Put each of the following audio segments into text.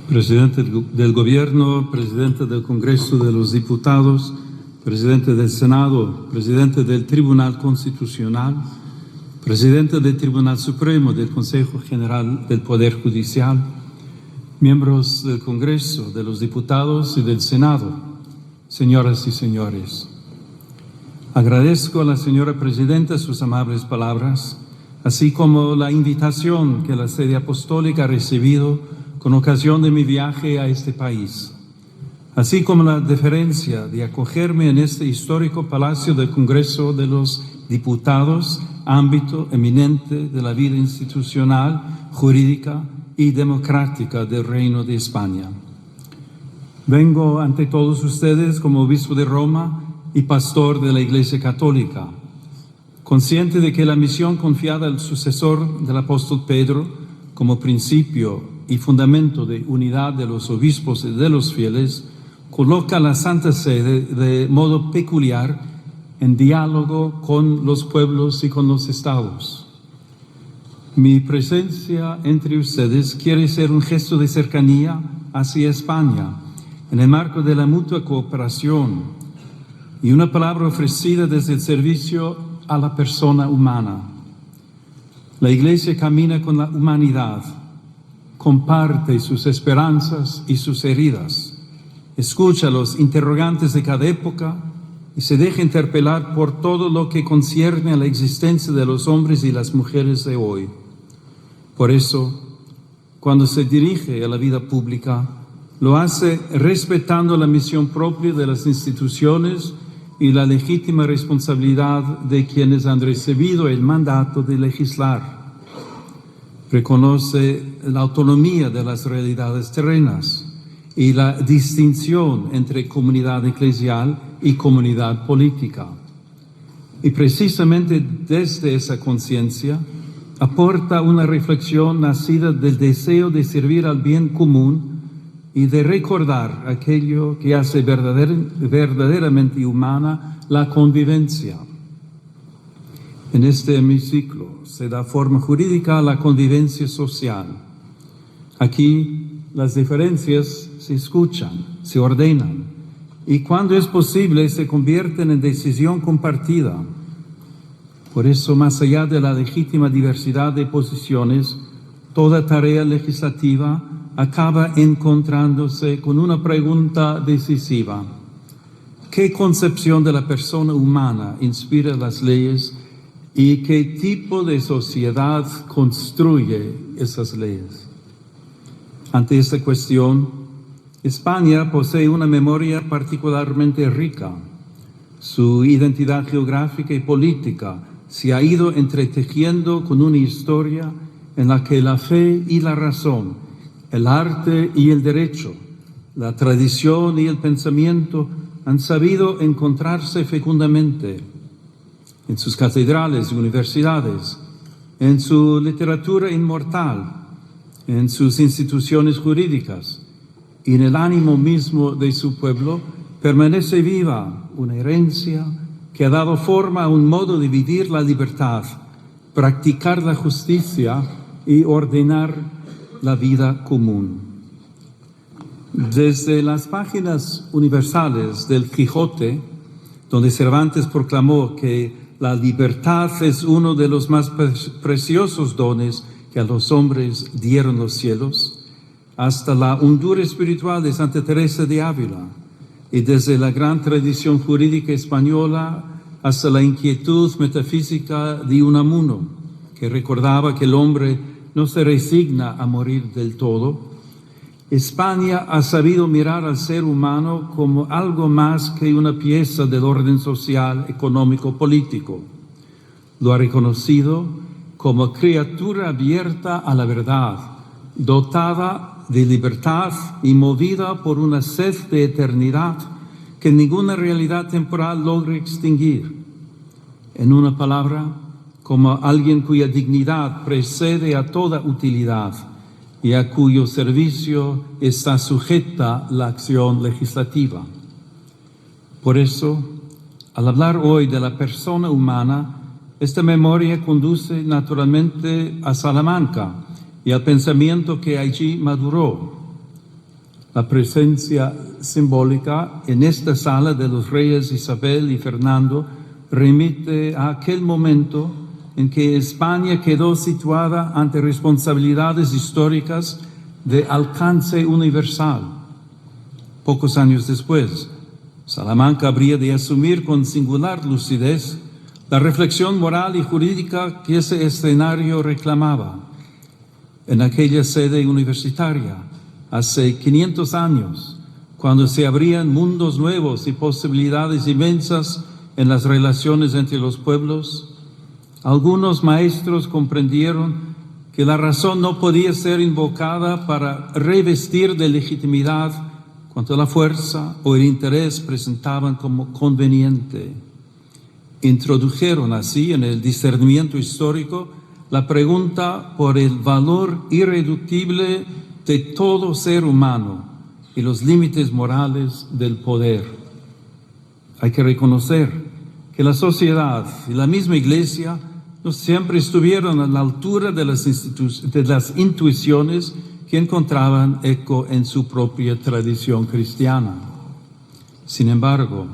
Presidente del Gobierno, Presidente del Congreso de los Diputados, Presidente del Senado, Presidente del Tribunal Constitucional, Presidente del Tribunal Supremo, del Consejo General del Poder Judicial, miembros del Congreso, de los Diputados y del Senado, señoras y señores. Agradezco a la señora Presidenta sus amables palabras, así como la invitación que la Sede Apostólica ha recibido con ocasión de mi viaje a este país, así como la deferencia de acogerme en este histórico Palacio del Congreso de los Diputados, ámbito eminente de la vida institucional, jurídica y democrática del Reino de España. Vengo ante todos ustedes como obispo de Roma y pastor de la Iglesia Católica, consciente de que la misión confiada al sucesor del apóstol Pedro como principio y fundamento de unidad de los obispos y de los fieles, coloca a la Santa Sede de modo peculiar en diálogo con los pueblos y con los estados. Mi presencia entre ustedes quiere ser un gesto de cercanía hacia España, en el marco de la mutua cooperación y una palabra ofrecida desde el servicio a la persona humana. La Iglesia camina con la humanidad, comparte sus esperanzas y sus heridas, escucha los interrogantes de cada época y se deja interpelar por todo lo que concierne a la existencia de los hombres y las mujeres de hoy. Por eso, cuando se dirige a la vida pública, lo hace respetando la misión propia de las instituciones y la legítima responsabilidad de quienes han recibido el mandato de legislar. Reconoce la autonomía de las realidades terrenas y la distinción entre comunidad eclesial y comunidad política. Y precisamente desde esa conciencia aporta una reflexión nacida del deseo de servir al bien común y de recordar aquello que hace verdaderamente humana la convivencia. En este hemiciclo se da forma jurídica a la convivencia social. Aquí las diferencias se escuchan, se ordenan y cuando es posible se convierten en decisión compartida. Por eso, más allá de la legítima diversidad de posiciones, toda tarea legislativa acaba encontrándose con una pregunta decisiva. ¿Qué concepción de la persona humana inspira las leyes y qué tipo de sociedad construye esas leyes? Ante esta cuestión, España posee una memoria particularmente rica. Su identidad geográfica y política se ha ido entretejiendo con una historia en la que la fe y la razón, el arte y el derecho, la tradición y el pensamiento han sabido encontrarse fecundamente en sus catedrales y universidades, en su literatura inmortal, en sus instituciones jurídicas y en el ánimo mismo de su pueblo, permanece viva una herencia que ha dado forma a un modo de vivir la libertad, practicar la justicia y ordenar la vida común. Desde las páginas universales del Quijote, donde Cervantes proclamó que la libertad es uno de los más preciosos dones que a los hombres dieron los cielos, hasta la hondura espiritual de Santa Teresa de Ávila, y desde la gran tradición jurídica española hasta la inquietud metafísica de Unamuno, que recordaba que el hombre no se resigna a morir del todo, España ha sabido mirar al ser humano como algo más que una pieza del orden social, económico, político. Lo ha reconocido como criatura abierta a la verdad, dotada de libertad y movida por una sed de eternidad que ninguna realidad temporal logra extinguir. En una palabra, como alguien cuya dignidad precede a toda utilidad y a cuyo servicio está sujeta la acción legislativa. Por eso, al hablar hoy de la persona humana, esta memoria conduce naturalmente a Salamanca y al pensamiento que allí maduró. La presencia simbólica en esta sala de los reyes Isabel y Fernando remite a aquel momento en que España quedó situada ante responsabilidades históricas de alcance universal. Pocos años después, Salamanca habría de asumir con singular lucidez la reflexión moral y jurídica que ese escenario reclamaba. En aquella sede universitaria, hace 500 años, cuando se abrían mundos nuevos y posibilidades inmensas en las relaciones entre los pueblos, algunos maestros comprendieron que la razón no podía ser invocada para revestir de legitimidad cuanto la fuerza o el interés presentaban como conveniente. Introdujeron así en el discernimiento histórico la pregunta por el valor irreductible de todo ser humano y los límites morales del poder. Hay que reconocer que la sociedad y la misma Iglesia no siempre estuvieron a la altura de las intuiciones que encontraban eco en su propia tradición cristiana. Sin embargo,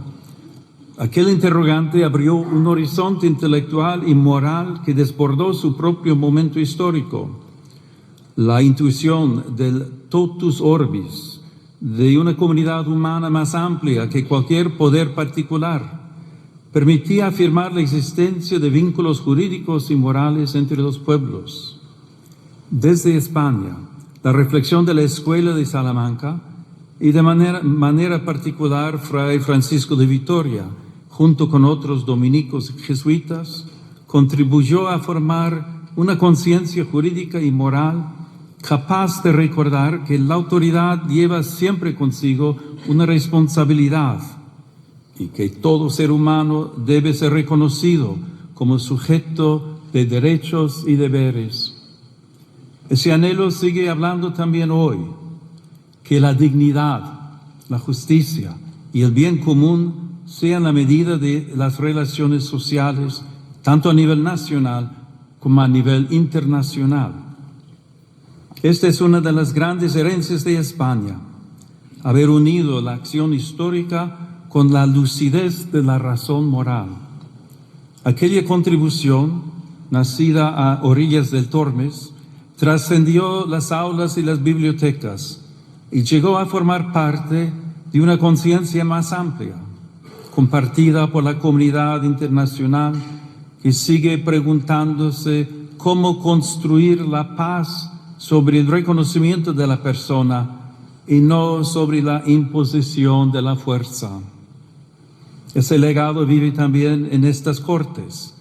aquel interrogante abrió un horizonte intelectual y moral que desbordó su propio momento histórico. La intuición del totus orbis, de una comunidad humana más amplia que cualquier poder particular, permitía afirmar la existencia de vínculos jurídicos y morales entre los pueblos. Desde España, la reflexión de la Escuela de Salamanca y de manera particular Fray Francisco de Vitoria, junto con otros dominicos y jesuitas, contribuyó a formar una conciencia jurídica y moral capaz de recordar que la autoridad lleva siempre consigo una responsabilidad y que todo ser humano debe ser reconocido como sujeto de derechos y deberes. Ese anhelo sigue hablando también hoy, que la dignidad, la justicia y el bien común sean la medida de las relaciones sociales, tanto a nivel nacional como a nivel internacional. Esta es una de las grandes herencias de España, haber unido la acción histórica con la lucidez de la razón moral. Aquella contribución, nacida a orillas del Tormes, trascendió las aulas y las bibliotecas y llegó a formar parte de una conciencia más amplia, compartida por la comunidad internacional que sigue preguntándose cómo construir la paz sobre el reconocimiento de la persona y no sobre la imposición de la fuerza. Ese legado vive también en estas Cortes,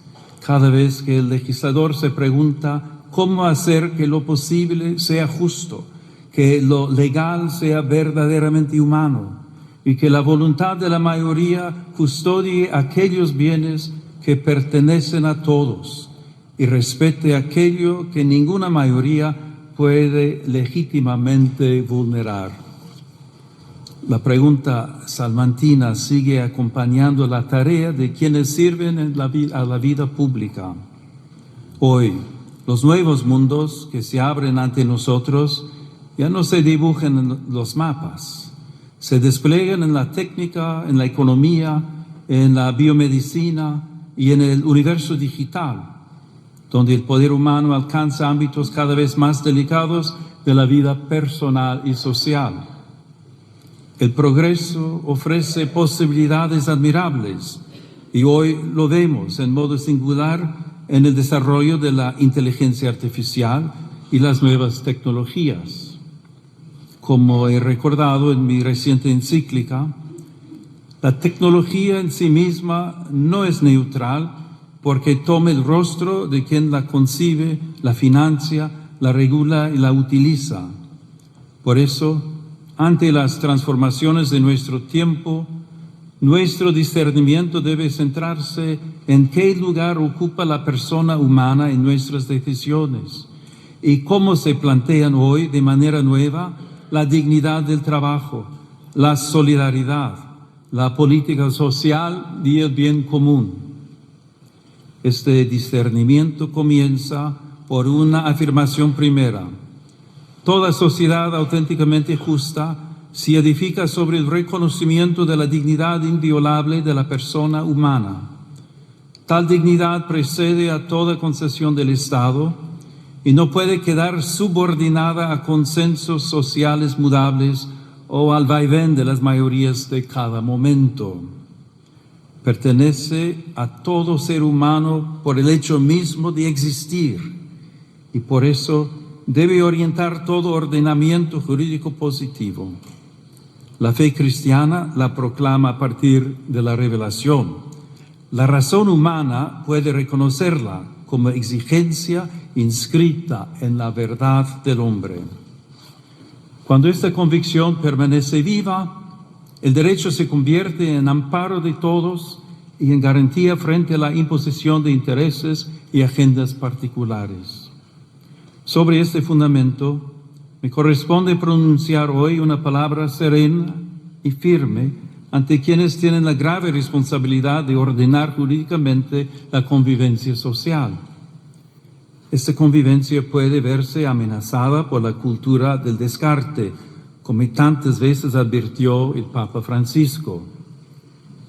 cada vez que el legislador se pregunta cómo hacer que lo posible sea justo, que lo legal sea verdaderamente humano y que la voluntad de la mayoría custodie aquellos bienes que pertenecen a todos y respete aquello que ninguna mayoría puede legítimamente vulnerar. La pregunta salmantina sigue acompañando la tarea de quienes sirven a la vida pública. Hoy, los nuevos mundos que se abren ante nosotros ya no se dibujan en los mapas, se despliegan en la técnica, en la economía, en la biomedicina y en el universo digital, donde el poder humano alcanza ámbitos cada vez más delicados de la vida personal y social. El progreso ofrece posibilidades admirables y hoy lo vemos en modo singular en el desarrollo de la inteligencia artificial y las nuevas tecnologías. Como he recordado en mi reciente encíclica, la tecnología en sí misma no es neutral porque toma el rostro de quien la concibe, la financia, la regula y la utiliza. Por eso, ante las transformaciones de nuestro tiempo, nuestro discernimiento debe centrarse en qué lugar ocupa la persona humana en nuestras decisiones y cómo se plantean hoy de manera nueva la dignidad del trabajo, la solidaridad, la política social y el bien común. Este discernimiento comienza por una afirmación primera. Toda sociedad auténticamente justa se edifica sobre el reconocimiento de la dignidad inviolable de la persona humana. Tal dignidad precede a toda concesión del Estado y no puede quedar subordinada a consensos sociales mudables o al vaivén de las mayorías de cada momento. Pertenece a todo ser humano por el hecho mismo de existir y por eso debe orientar todo ordenamiento jurídico positivo. La fe cristiana la proclama a partir de la revelación. La razón humana puede reconocerla como exigencia inscrita en la verdad del hombre. Cuando esta convicción permanece viva, el derecho se convierte en amparo de todos y en garantía frente a la imposición de intereses y agendas particulares. Sobre este fundamento, me corresponde pronunciar hoy una palabra serena y firme ante quienes tienen la grave responsabilidad de ordenar jurídicamente la convivencia social. Esta convivencia puede verse amenazada por la cultura del descarte, como tantas veces advirtió el Papa Francisco.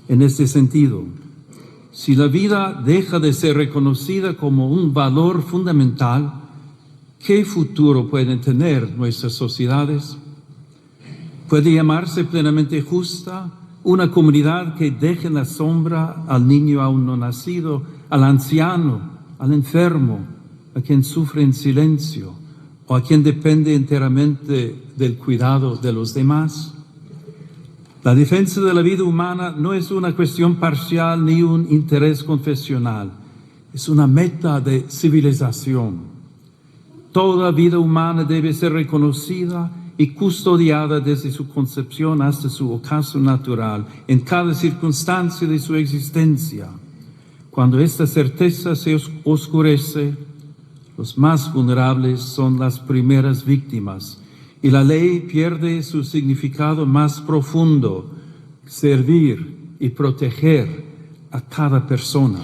En este sentido, si la vida deja de ser reconocida como un valor fundamental, ¿qué futuro pueden tener nuestras sociedades? ¿Puede llamarse plenamente justa una comunidad que deje en la sombra al niño aún no nacido, al anciano, al enfermo, a quien sufre en silencio o a quien depende enteramente del cuidado de los demás? La defensa de la vida humana no es una cuestión parcial ni un interés confesional, es una meta de civilización. Toda vida humana debe ser reconocida y custodiada desde su concepción hasta su ocaso natural, en cada circunstancia de su existencia. Cuando esta certeza se oscurece, los más vulnerables son las primeras víctimas y la ley pierde su significado más profundo, servir y proteger a cada persona.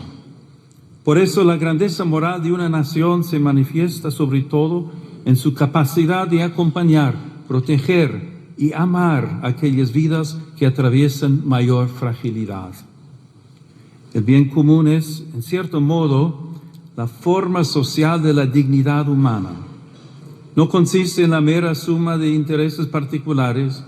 Por eso la grandeza moral de una nación se manifiesta sobre todo en su capacidad de acompañar, proteger y amar aquellas vidas que atraviesan mayor fragilidad. El bien común es, en cierto modo, la forma social de la dignidad humana. No consiste en la mera suma de intereses particulares,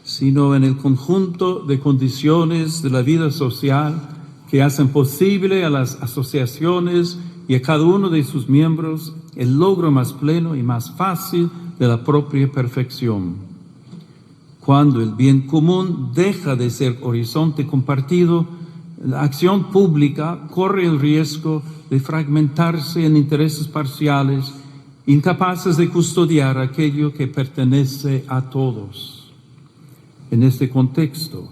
sino en el conjunto de condiciones de la vida social que hacen posible a las asociaciones y a cada uno de sus miembros el logro más pleno y más fácil de la propia perfección. Cuando el bien común deja de ser horizonte compartido, la acción pública corre el riesgo de fragmentarse en intereses parciales, incapaces de custodiar aquello que pertenece a todos. En este contexto,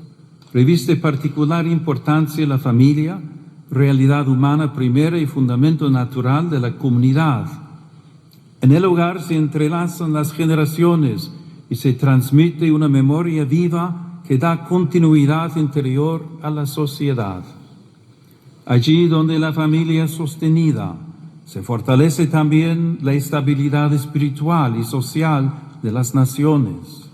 reviste particular importancia la familia, realidad humana primera y fundamento natural de la comunidad. En el hogar se entrelazan las generaciones y se transmite una memoria viva que da continuidad interior a la sociedad. Allí donde la familia es sostenida, se fortalece también la estabilidad espiritual y social de las naciones.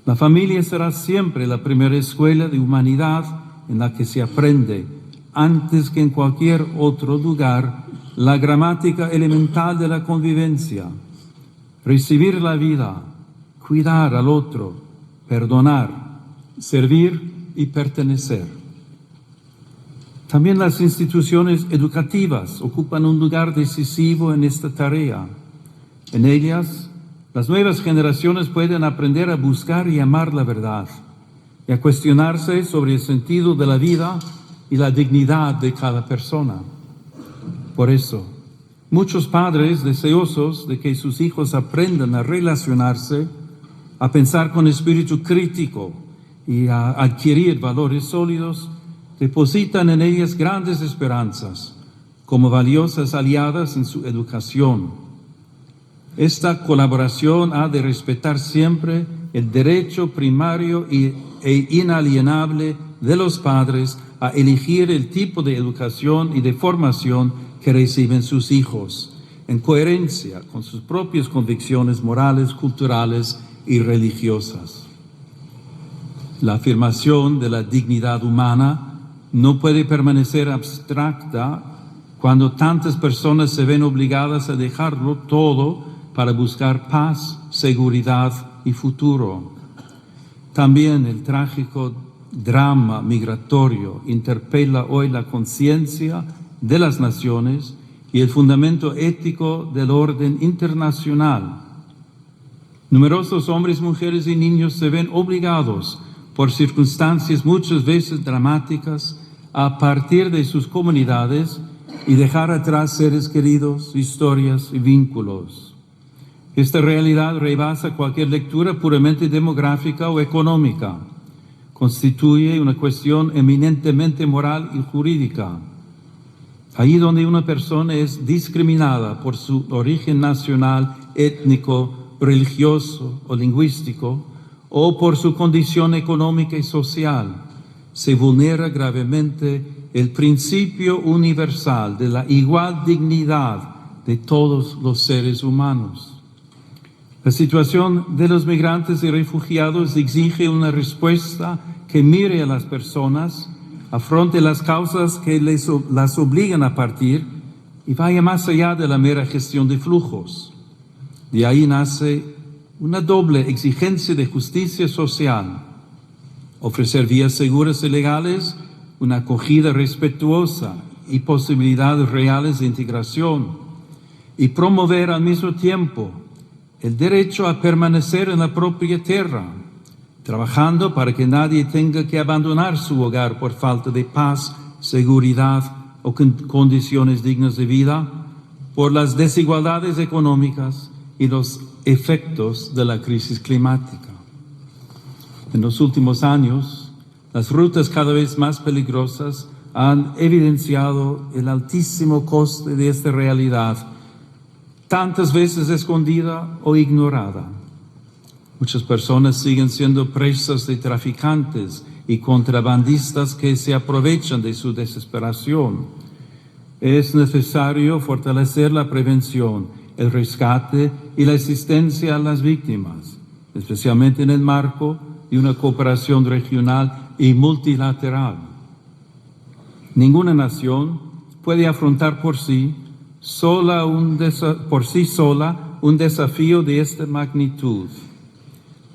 La familia será siempre la primera escuela de humanidad en la que se aprende, antes que en cualquier otro lugar, la gramática elemental de la convivencia: recibir la vida, cuidar al otro, perdonar, servir y pertenecer. También las instituciones educativas ocupan un lugar decisivo en esta tarea. En ellas, las nuevas generaciones pueden aprender a buscar y amar la verdad y a cuestionarse sobre el sentido de la vida y la dignidad de cada persona. Por eso, muchos padres deseosos de que sus hijos aprendan a relacionarse, a pensar con espíritu crítico y a adquirir valores sólidos, depositan en ellas grandes esperanzas como valiosas aliadas en su educación. Esta colaboración ha de respetar siempre el derecho primario e inalienable de los padres a elegir el tipo de educación y de formación que reciben sus hijos, en coherencia con sus propias convicciones morales, culturales y religiosas. La afirmación de la dignidad humana no puede permanecer abstracta cuando tantas personas se ven obligadas a dejarlo todo para buscar paz, seguridad y futuro. También el trágico drama migratorio interpela hoy la conciencia de las naciones y el fundamento ético del orden internacional. Numerosos hombres, mujeres y niños se ven obligados por circunstancias muchas veces dramáticas a partir de sus comunidades y dejar atrás seres queridos, historias y vínculos. Esta realidad rebasa cualquier lectura puramente demográfica o económica. Constituye una cuestión eminentemente moral y jurídica. Allí donde una persona es discriminada por su origen nacional, étnico, religioso o lingüístico, o por su condición económica y social, se vulnera gravemente el principio universal de la igual dignidad de todos los seres humanos. La situación de los migrantes y refugiados exige una respuesta que mire a las personas, afronte las causas que las obligan a partir y vaya más allá de la mera gestión de flujos. De ahí nace una doble exigencia de justicia social: ofrecer vías seguras y legales, una acogida respetuosa y posibilidades reales de integración, y promover al mismo tiempo el derecho a permanecer en la propia tierra, trabajando para que nadie tenga que abandonar su hogar por falta de paz, seguridad o condiciones dignas de vida, por las desigualdades económicas y los efectos de la crisis climática. En los últimos años, las rutas cada vez más peligrosas han evidenciado el altísimo coste de esta realidad, tantas veces escondida o ignorada. Muchas personas siguen siendo presas de traficantes y contrabandistas que se aprovechan de su desesperación. Es necesario fortalecer la prevención, el rescate y la asistencia a las víctimas, especialmente en el marco de una cooperación regional y multilateral. Ninguna nación puede afrontar por sí sola un desafío de esta magnitud.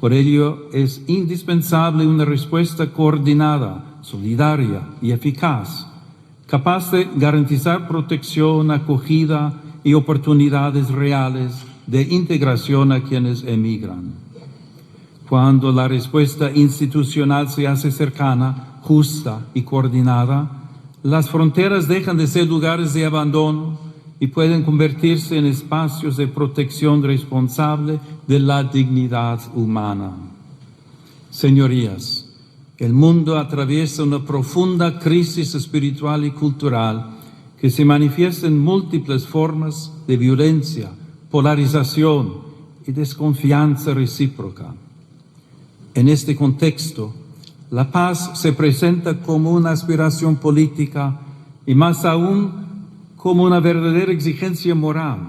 Por ello, es indispensable una respuesta coordinada, solidaria y eficaz, capaz de garantizar protección, acogida y oportunidades reales de integración a quienes emigran. Cuando la respuesta institucional se hace cercana, justa y coordinada, las fronteras dejan de ser lugares de abandono y pueden convertirse en espacios de protección responsable de la dignidad humana. Señorías, el mundo atraviesa una profunda crisis espiritual y cultural que se manifiesta en múltiples formas de violencia, polarización y desconfianza recíproca. En este contexto, la paz se presenta como una aspiración política y más aún como una verdadera exigencia moral.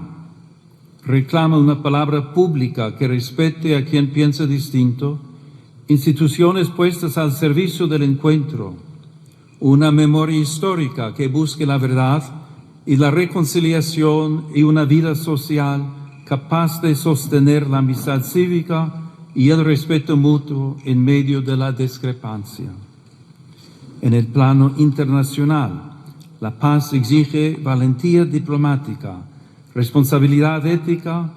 Reclama una palabra pública que respete a quien piensa distinto, instituciones puestas al servicio del encuentro, una memoria histórica que busque la verdad y la reconciliación y una vida social capaz de sostener la amistad cívica y el respeto mutuo en medio de la discrepancia. En el plano internacional, la paz exige valentía diplomática, responsabilidad ética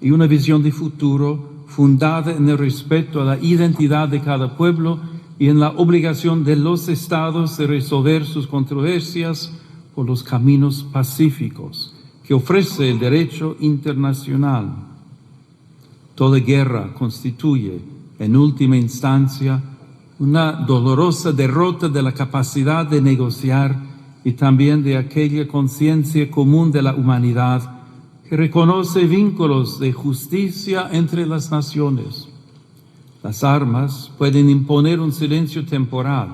y una visión de futuro fundada en el respeto a la identidad de cada pueblo y en la obligación de los estados de resolver sus controversias por los caminos pacíficos que ofrece el derecho internacional. Toda guerra constituye, en última instancia, una dolorosa derrota de la capacidad de negociar y también de aquella conciencia común de la humanidad que reconoce vínculos de justicia entre las naciones. Las armas pueden imponer un silencio temporal,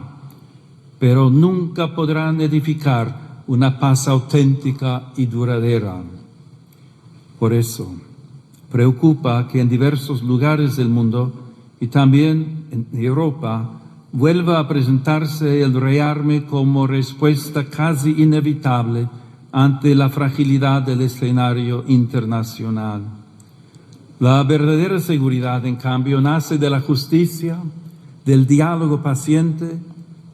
pero nunca podrán edificar una paz auténtica y duradera. Por eso, preocupa que en diversos lugares del mundo y también en Europa vuelva a presentarse el rearme como respuesta casi inevitable ante la fragilidad del escenario internacional. La verdadera seguridad, en cambio, nace de la justicia, del diálogo paciente,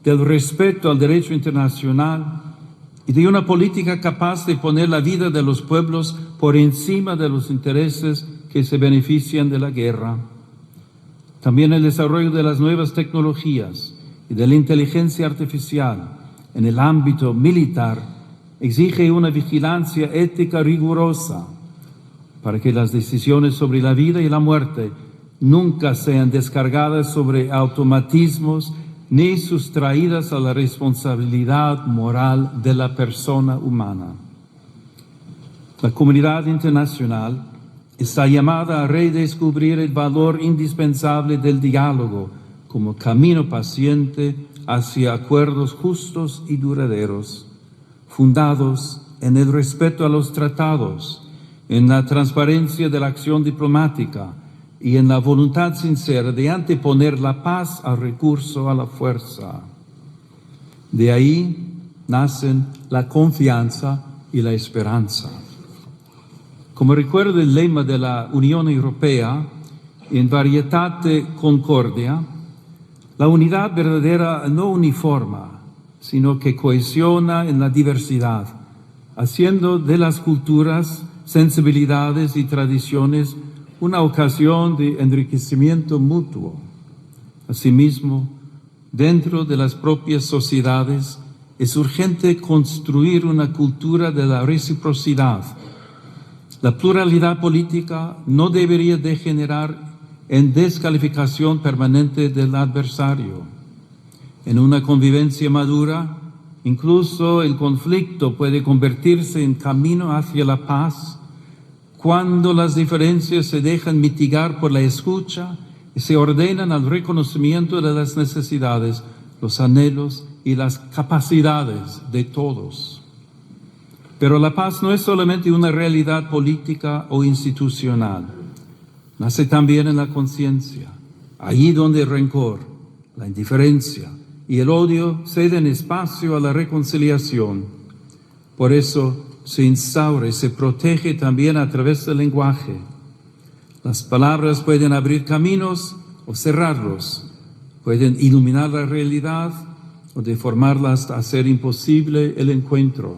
del respeto al derecho internacional y de una política capaz de poner la vida de los pueblos por encima de los intereses que se benefician de la guerra. También el desarrollo de las nuevas tecnologías y de la inteligencia artificial en el ámbito militar exige una vigilancia ética rigurosa para que las decisiones sobre la vida y la muerte nunca sean descargadas sobre automatismos ni sustraídas a la responsabilidad moral de la persona humana. La comunidad internacional está llamada a redescubrir el valor indispensable del diálogo como camino paciente hacia acuerdos justos y duraderos, fundados en el respeto a los tratados, en la transparencia de la acción diplomática y en la voluntad sincera de anteponer la paz al recurso a la fuerza. De ahí nacen la confianza y la esperanza. Como recuerda el lema de la Unión Europea, in varietate concordia, la unidad verdadera no uniforma, sino que cohesiona en la diversidad, haciendo de las culturas, sensibilidades y tradiciones una ocasión de enriquecimiento mutuo. Asimismo, dentro de las propias sociedades es urgente construir una cultura de la reciprocidad. La pluralidad política no debería degenerar en descalificación permanente del adversario. En una convivencia madura, incluso el conflicto puede convertirse en camino hacia la paz cuando las diferencias se dejan mitigar por la escucha y se ordenan al reconocimiento de las necesidades, los anhelos y las capacidades de todos. Pero la paz no es solamente una realidad política o institucional. Nace también en la conciencia, allí donde el rencor, la indiferencia y el odio ceden espacio a la reconciliación. Por eso se instaura y se protege también a través del lenguaje. Las palabras pueden abrir caminos o cerrarlos, pueden iluminar la realidad o deformarla hasta hacer imposible el encuentro.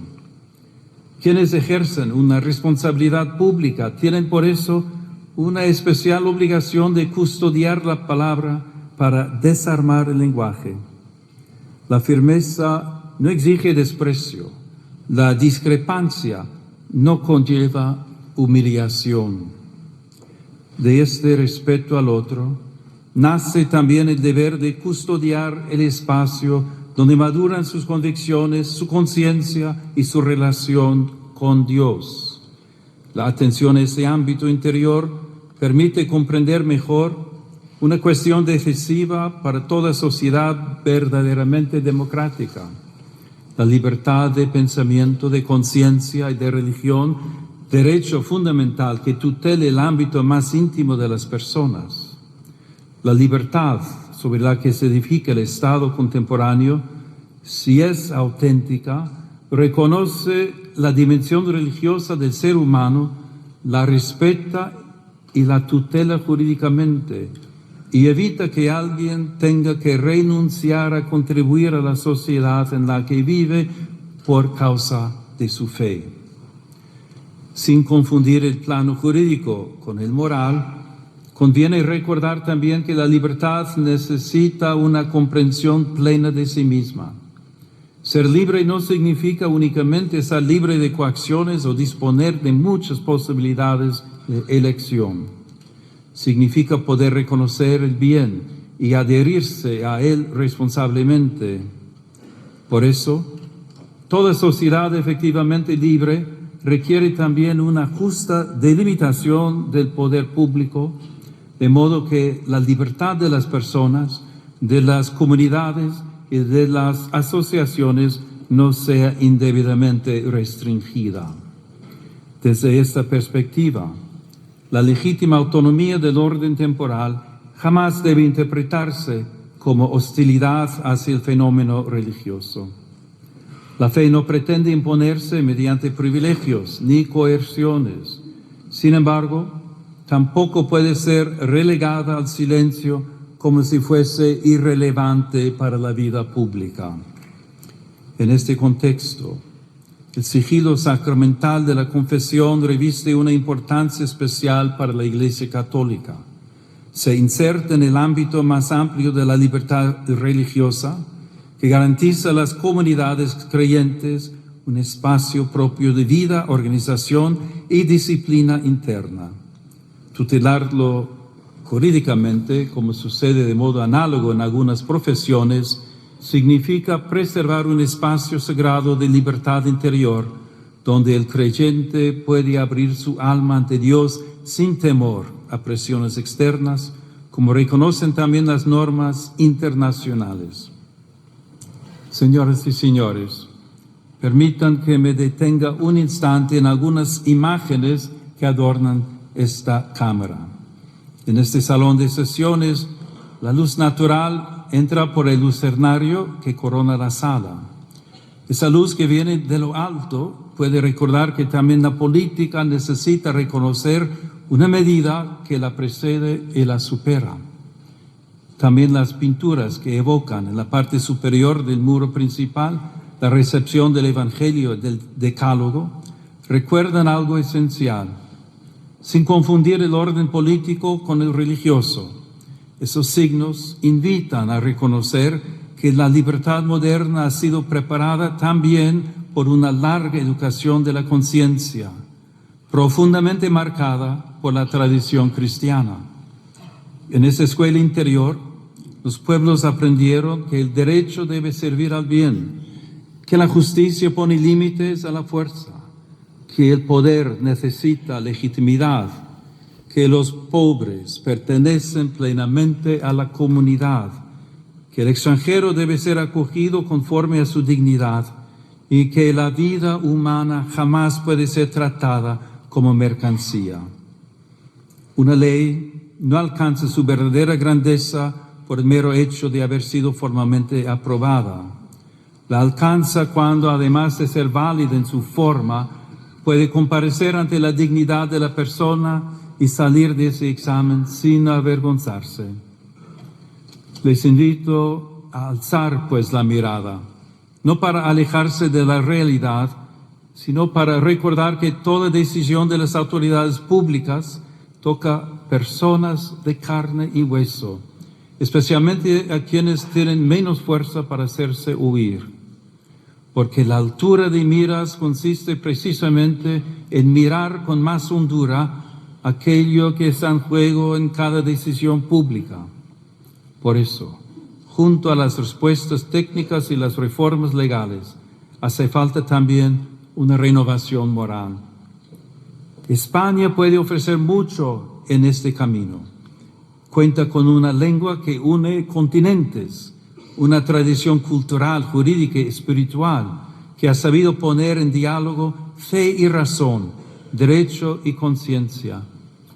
Quienes ejercen una responsabilidad pública tienen por eso una especial obligación de custodiar la palabra para desarmar el lenguaje. La firmeza no exige desprecio, la discrepancia no conlleva humillación. De este respeto al otro nace también el deber de custodiar el espacio donde maduran sus convicciones, su conciencia y su relación con Dios. La atención a ese ámbito interior permite comprender mejor una cuestión decisiva para toda sociedad verdaderamente democrática: la libertad de pensamiento, de conciencia y de religión, derecho fundamental que tutele el ámbito más íntimo de las personas. La libertad sobre la que se edifica el Estado contemporáneo, si es auténtica, reconoce la dimensión religiosa del ser humano, la respeta y la tutela jurídicamente, y evita que alguien tenga que renunciar a contribuir a la sociedad en la que vive por causa de su fe. Sin confundir el plano jurídico con el moral, conviene recordar también que la libertad necesita una comprensión plena de sí misma. Ser libre no significa únicamente estar libre de coacciones o disponer de muchas posibilidades de elección. Significa poder reconocer el bien y adherirse a él responsablemente. Por eso, toda sociedad efectivamente libre requiere también una justa delimitación del poder público, de modo que la libertad de las personas, de las comunidades y de las asociaciones no sea indebidamente restringida. Desde esta perspectiva, la legítima autonomía del orden temporal jamás debe interpretarse como hostilidad hacia el fenómeno religioso. La fe no pretende imponerse mediante privilegios ni coerciones. Sin embargo, tampoco puede ser relegada al silencio como si fuese irrelevante para la vida pública. En este contexto, el sigilo sacramental de la confesión reviste una importancia especial para la Iglesia Católica. Se inserta en el ámbito más amplio de la libertad religiosa, que garantiza a las comunidades creyentes un espacio propio de vida, organización y disciplina interna. Tutelarlo jurídicamente, como sucede de modo análogo en algunas profesiones, significa preservar un espacio sagrado de libertad interior, donde el creyente puede abrir su alma ante Dios sin temor a presiones externas, como reconocen también las normas internacionales. Señoras y señores, permitan que me detenga un instante en algunas imágenes que adornan esta cámara. En este salón de sesiones, la luz natural entra por el lucernario que corona la sala. Esa luz que viene de lo alto puede recordar que también la política necesita reconocer una medida que la precede y la supera. También las pinturas que evocan en la parte superior del muro principal la recepción del Evangelio del Decálogo recuerdan algo esencial, sin confundir el orden político con el religioso. Esos signos invitan a reconocer que la libertad moderna ha sido preparada también por una larga educación de la conciencia, profundamente marcada por la tradición cristiana. En esa escuela interior, los pueblos aprendieron que el derecho debe servir al bien, que la justicia pone límites a la fuerza, que el poder necesita legitimidad, que los pobres pertenecen plenamente a la comunidad, que el extranjero debe ser acogido conforme a su dignidad y que la vida humana jamás puede ser tratada como mercancía. Una ley no alcanza su verdadera grandeza por el mero hecho de haber sido formalmente aprobada. La alcanza cuando, además de ser válida en su forma, puede comparecer ante la dignidad de la persona y salir de ese examen sin avergonzarse. Les invito a alzar pues la mirada, no para alejarse de la realidad, sino para recordar que toda decisión de las autoridades públicas toca personas de carne y hueso, especialmente a quienes tienen menos fuerza para hacerse oír. Porque la altura de miras consiste precisamente en mirar con más hondura aquello que está en juego en cada decisión pública. Por eso, junto a las respuestas técnicas y las reformas legales, hace falta también una renovación moral. España puede ofrecer mucho en este camino. Cuenta con una lengua que une continentes, una tradición cultural, jurídica y espiritual que ha sabido poner en diálogo fe y razón, derecho y conciencia,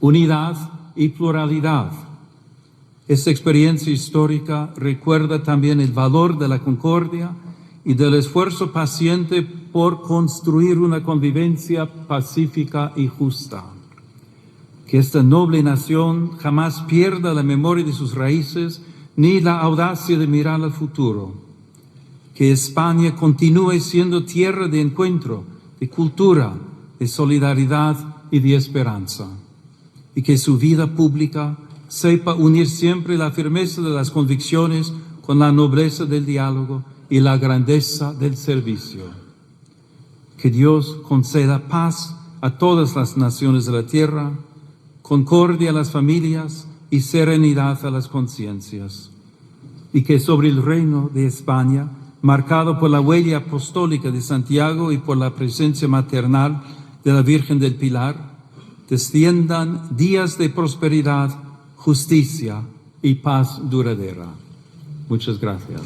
unidad y pluralidad. Esta experiencia histórica recuerda también el valor de la concordia y del esfuerzo paciente por construir una convivencia pacífica y justa. Que esta noble nación jamás pierda la memoria de sus raíces ni la audacia de mirar al futuro. Que España continúe siendo tierra de encuentro, de cultura, de solidaridad y de esperanza. Y que su vida pública sepa unir siempre la firmeza de las convicciones con la nobleza del diálogo y la grandeza del servicio. Que Dios conceda paz a todas las naciones de la tierra, concordia a las familias y serenidad a las conciencias. Y que sobre el reino de España, marcado por la huella apostólica de Santiago y por la presencia maternal de la Virgen del Pilar, desciendan días de prosperidad, justicia y paz duradera. Muchas gracias.